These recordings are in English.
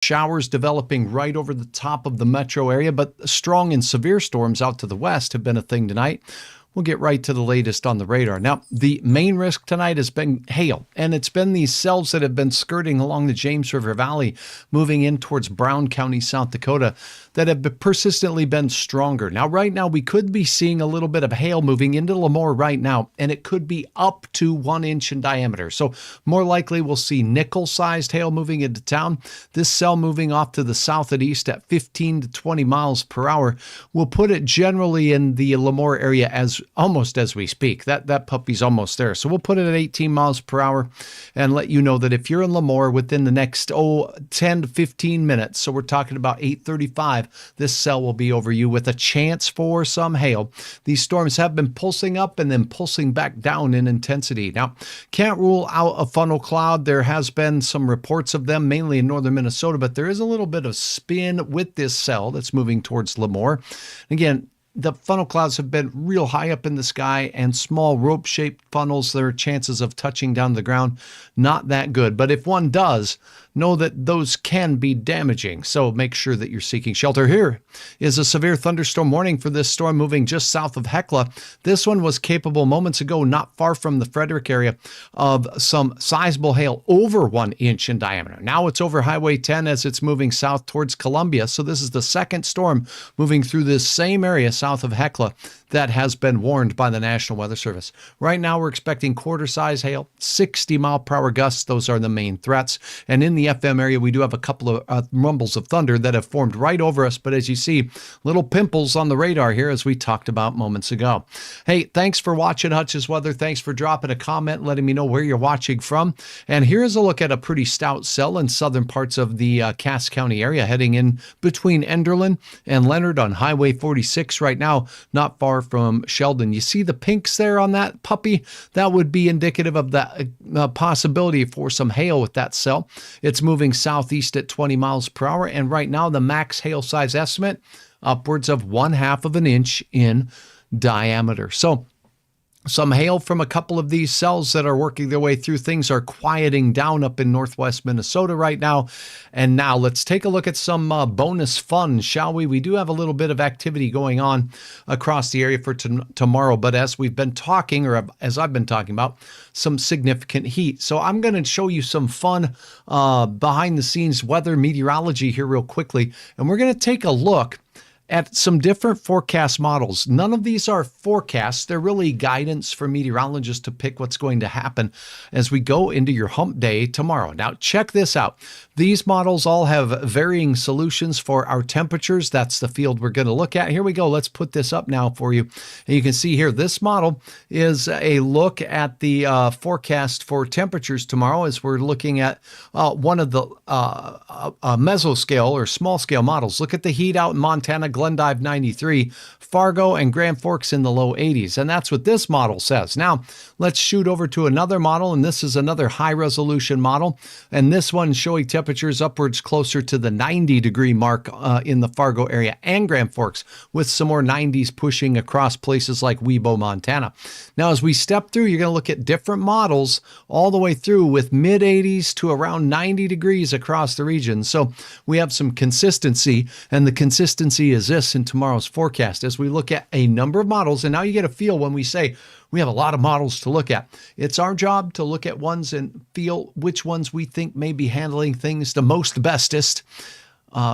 Showers developing right over the top of the metro area, but strong and severe storms out to the west have been a thing tonight. We'll get right to the latest on the radar. Now, the main risk tonight has been hail, and it's been these cells that have been skirting along the James River Valley, moving in towards Brown County, South Dakota, that have persistently been stronger. Now, right now, we could be seeing a little bit of hail moving into Lemoore right now, and it could be up to 1 inch in diameter. So more likely, we'll see nickel-sized hail moving into town. This cell moving off to the south and east at 15 to 20 miles per hour will put it generally in the Lemoore area as almost as we speak. That puppy's almost there. So we'll put it at 18 miles per hour and let you know that if you're in Lemoore within the next 10 to 15 minutes, so we're talking about 8:35, this cell will be over you with a chance for some hail. These storms have been pulsing up and then pulsing back down in intensity. Now, can't rule out a funnel cloud. There has been some reports of them, mainly in northern Minnesota, but there is a little bit of spin with this cell that's moving towards Lemoore. Again, the funnel clouds have been real high up in the sky, and small rope-shaped funnels, their chances of touching down the ground, not that good. But if one does, know that those can be damaging. So make sure that you're seeking shelter. Here is a severe thunderstorm warning for this storm moving just south of Hecla. This one was capable moments ago, not far from the Frederick area, of some sizable hail over 1 inch in diameter. Now it's over Highway 10 as it's moving south towards Columbia. So this is the second storm moving through this same area south of Hecla that has been warned by the National Weather Service. Right now, we're expecting quarter-size hail, 60-mile-per-hour gusts. Those are the main threats. And in the FM area, we do have a couple of rumbles of thunder that have formed right over us. But as you see, little pimples on the radar here, as we talked about moments ago. Hey, thanks for watching Hutch's Weather. Thanks for dropping a comment, letting me know where you're watching from. And here's a look at a pretty stout cell in southern parts of the Cass County area, heading in between Enderlin and Leonard on Highway 46 right now, not far from Sheldon. You see the pinks there on that puppy? That would be indicative of the possibility for some hail with that cell. It's moving southeast at 20 miles per hour, and right now the max hail size estimate upwards of 1/2 of an inch in diameter. So some hail from a couple of these cells that are working their way through. Things are quieting down up in northwest Minnesota right now. And now let's take a look at some bonus fun, shall we? We do have a little bit of activity going on across the area for tomorrow. But as we've been talking, or as I've been talking about, some significant heat. So I'm going to show you some fun behind the scenes weather meteorology here real quickly. And we're going to take a look at some different forecast models. None of these are forecasts. They're really guidance for meteorologists to pick what's going to happen as we go into your hump day tomorrow. Now, check this out. These models all have varying solutions for our temperatures. That's the field we're going to look at. Here we go. Let's put this up now for you. And you can see here, this model is a look at the forecast for temperatures tomorrow as we're looking at one of the mesoscale or small scale models. Look at the heat out in Montana, Glendive 93, Fargo and Grand Forks in the low 80s. And that's what this model says. Now, let's shoot over to another model, and this is another high-resolution model. And this one showing temperatures upwards closer to the 90-degree mark in the Fargo area and Grand Forks, with some more 90s pushing across places like Webo, Montana. Now, as we step through, you're going to look at different models all the way through with mid-80s to around 90 degrees across the region. So we have some consistency, and the consistency is this in tomorrow's forecast as we look at a number of models. And now you get a feel when we say we have a lot of models to look at. It's our job to look at ones and feel which ones we think may be handling things the most bestest.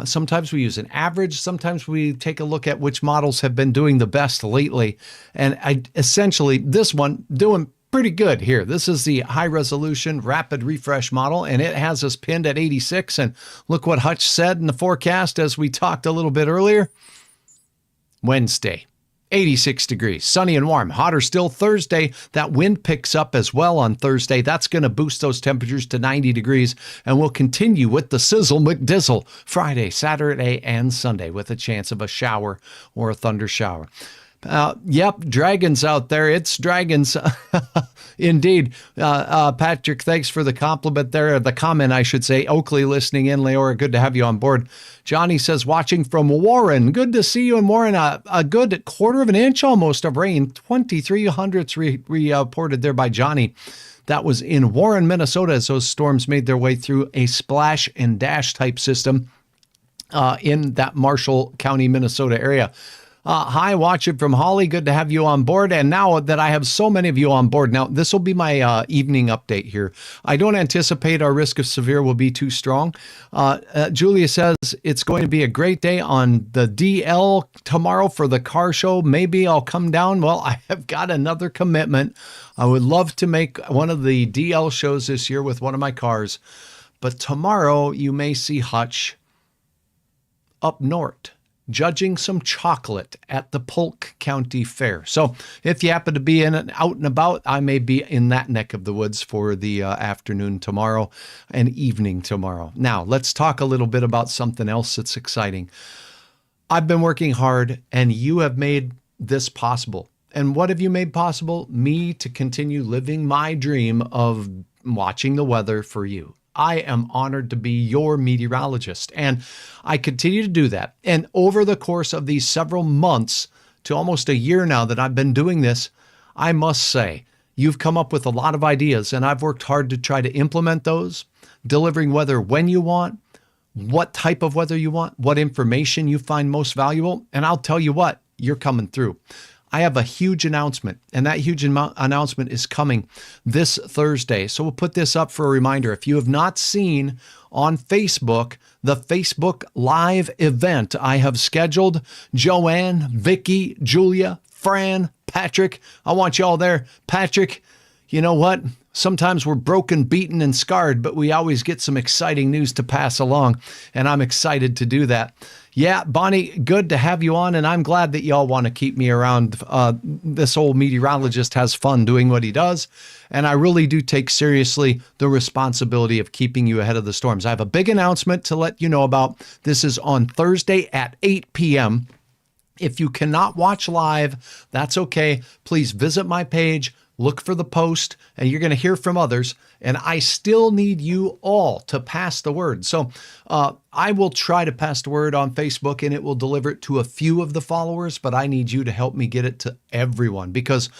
Sometimes we use an average. Sometimes we take a look at which models have been doing the best lately. And essentially, this one doing pretty good here. This is the high resolution rapid refresh model, and it has us pinned at 86. And look what Hutch said in the forecast as we talked a little bit earlier. Wednesday, 86 degrees, sunny and warm. Hotter still Thursday. That wind picks up as well on Thursday. That's going to boost those temperatures to 90 degrees. And we'll continue with the sizzle McDizzle Friday, Saturday, and Sunday with a chance of a shower or a thunder shower. Yep, dragons out there. It's dragons. Indeed. Patrick, thanks for the compliment there. The comment, I should say. Oakley listening in. Leora, good to have you on board. Johnny says, watching from Warren. Good to see you in Warren. A good quarter of an inch almost of rain. 23 hundredths reported there by Johnny. That was in Warren, Minnesota, as those storms made their way through a splash and dash type system in that Marshall County, Minnesota area. Hi, watching from Holly. Good to have you on board. And now that I have so many of you on board, now this will be my evening update here. I don't anticipate our risk of severe will be too strong. Julia says it's going to be a great day on the DL tomorrow for the car show. Maybe I'll come down. Well, I have got another commitment. I would love to make one of the DL shows this year with one of my cars. But tomorrow you may see Hutch up north, judging some chocolate at the Polk County Fair. So if you happen to be out and about, I may be in that neck of the woods for the afternoon tomorrow and evening tomorrow. Now, let's talk a little bit about something else that's exciting. I've been working hard, and you have made this possible. And what have you made possible? Me to continue living my dream of watching the weather for you. I am honored to be your meteorologist, and I continue to do that. And over the course of these several months to almost a year now that I've been doing this, I must say, you've come up with a lot of ideas, and I've worked hard to try to implement those, delivering weather when you want, what type of weather you want, what information you find most valuable, and I'll tell you what, you're coming through. I have a huge announcement, and that huge announcement is coming this Thursday. So we'll put this up for a reminder. If you have not seen on Facebook, the Facebook Live event I have scheduled, Joanne, Vicky, Julia, Fran, Patrick, I want you all there. Patrick, you know what? Sometimes we're broken, beaten, and scarred, but we always get some exciting news to pass along, and I'm excited to do that. Yeah, Bonnie, good to have you on, and I'm glad that y'all want to keep me around. This old meteorologist has fun doing what he does, and I really do take seriously the responsibility of keeping you ahead of the storms. I have a big announcement to let you know about. This is on Thursday at 8 p.m. If you cannot watch live, that's okay. Please visit my page. Look for the post, and you're going to hear from others. And I still need you all to pass the word. So I will try to pass the word on Facebook, and it will deliver it to a few of the followers. But I need you to help me get it to everyone, because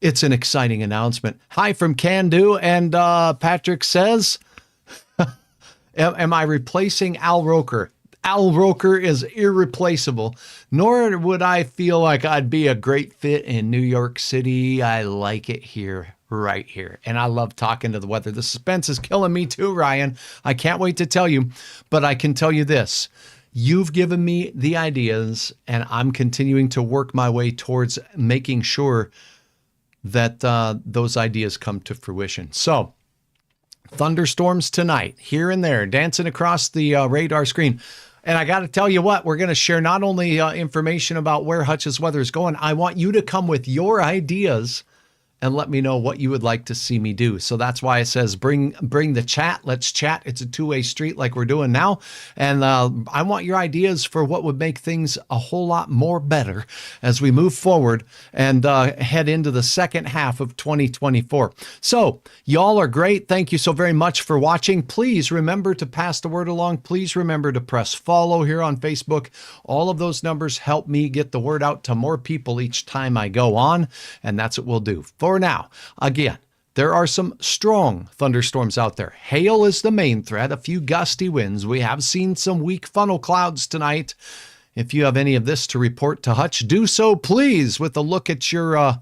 it's an exciting announcement. Hi from Can Do. And Patrick says, am I replacing Al Roker? Al Roker is irreplaceable, nor would I feel like I'd be a great fit in New York City. I like it here, right here. And I love talking to the weather. The suspense is killing me too, Ryan. I can't wait to tell you, but I can tell you this. You've given me the ideas, and I'm continuing to work my way towards making sure that those ideas come to fruition. So, thunderstorms tonight, here and there, dancing across the radar screen. And I got to tell you what, we're going to share not only information about where Hutch's weather is going, I want you to come with your ideas and let me know what you would like to see me do. So that's why it says bring the chat. Let's chat. It's a two-way street like we're doing now. And I want your ideas for what would make things a whole lot more better as we move forward and head into the second half of 2024. So y'all are great. Thank you so very much for watching. Please remember to pass the word along. Please remember to press follow here on Facebook. All of those numbers help me get the word out to more people each time I go on. And that's what we'll do. For now, again, there are some strong thunderstorms out there. Hail is the main threat, a few gusty winds. We have seen some weak funnel clouds tonight. If you have any of this to report to Hutch, do so, please, with a look at your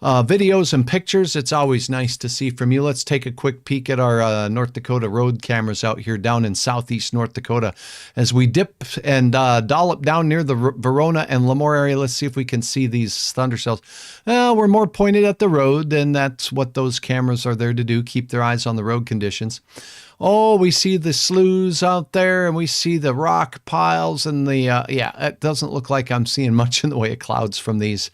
videos and pictures. It's always nice to see from you. Let's take a quick peek at our North Dakota road cameras out here down in southeast North Dakota as we dip and dollop down near the Verona and Lemoore area. Let's see if we can see these thunder cells. We're more pointed at the road, and that's what those cameras are there to do, keep their eyes on the road conditions. Oh, we see the sloughs out there, and we see the rock piles, and it doesn't look like I'm seeing much in the way of clouds from these.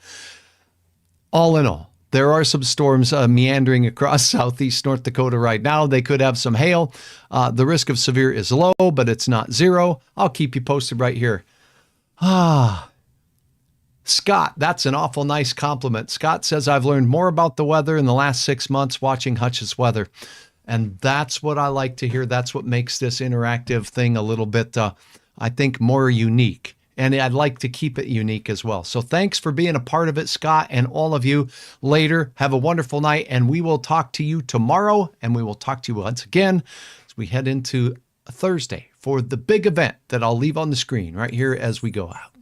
All in all, there are some storms meandering across southeast North Dakota right now. They could have some hail. The risk of severe is low, but it's not zero. I'll keep you posted right here. Scott, that's an awful nice compliment. Scott says, I've learned more about the weather in the last 6 months watching Hutch's weather. And that's what I like to hear. That's what makes this interactive thing a little bit, I think, more unique. And I'd like to keep it unique as well. So thanks for being a part of it, Scott, and all of you. Later, have a wonderful night, and we will talk to you tomorrow, and we will talk to you once again as we head into Thursday for the big event that I'll leave on the screen right here as we go out.